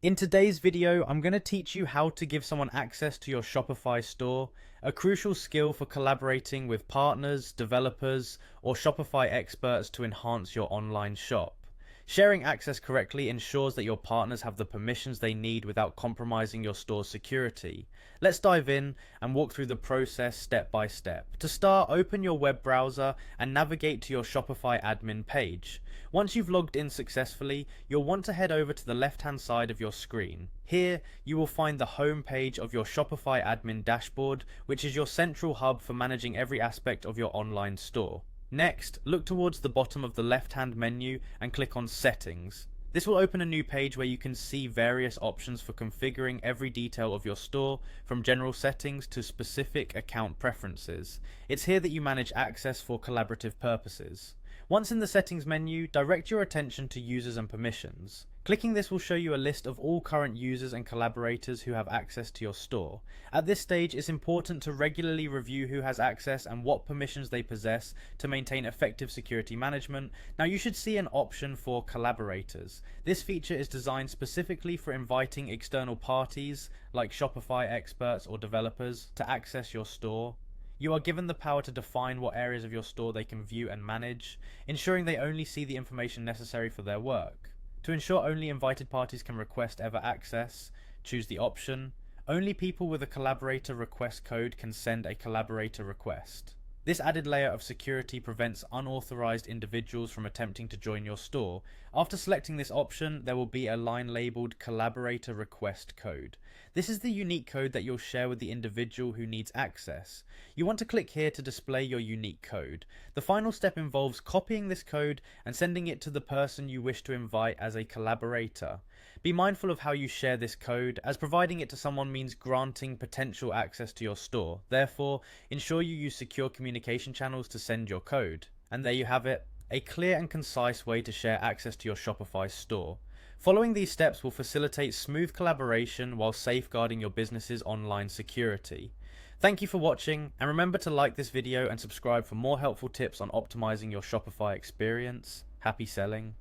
In today's video, I'm going to teach you how to give someone access to your Shopify store, a crucial skill for collaborating with partners, developers, or Shopify experts to enhance your online shop. Sharing access correctly ensures that your partners have the permissions they need without compromising your store's security. Let's dive in and walk through the process step by step. To start, open your web browser and navigate to your Shopify admin page. Once you've logged in successfully, you'll want to head over to the left-hand side of your screen. Here, you will find the home page of your Shopify admin dashboard, which is your central hub for managing every aspect of your online store. Next, look towards the bottom of the left-hand menu and click on Settings. This will open a new page where you can see various options for configuring every detail of your store, from general settings to specific account preferences. It's here that you manage access for collaborative purposes. Once in the Settings menu, direct your attention to Users and Permissions. Clicking this will show you a list of all current users and collaborators who have access to your store. At this stage, it's important to regularly review who has access and what permissions they possess to maintain effective security management. Now, you should see an option for collaborators. This feature is designed specifically for inviting external parties, like Shopify experts or developers, to access your store. You are given the power to define what areas of your store they can view and manage, ensuring they only see the information necessary for their work. To ensure only invited parties can request ever access, choose the option, only people with a collaborator request code can send a collaborator request. This added layer of security prevents unauthorized individuals from attempting to join your store. After selecting this option, there will be a line labeled Collaborator Request Code. This is the unique code that you'll share with the individual who needs access. You want to click here to display your unique code. The final step involves copying this code and sending it to the person you wish to invite as a collaborator. Be mindful of how you share this code, as providing it to someone means granting potential access to your store. Therefore, ensure you use secure communication channels to send your code. And there you have it, a clear and concise way to share access to your Shopify store. Following these steps will facilitate smooth collaboration while safeguarding your business's online security. Thank you for watching, and remember to like this video and subscribe for more helpful tips on optimizing your Shopify experience. Happy selling!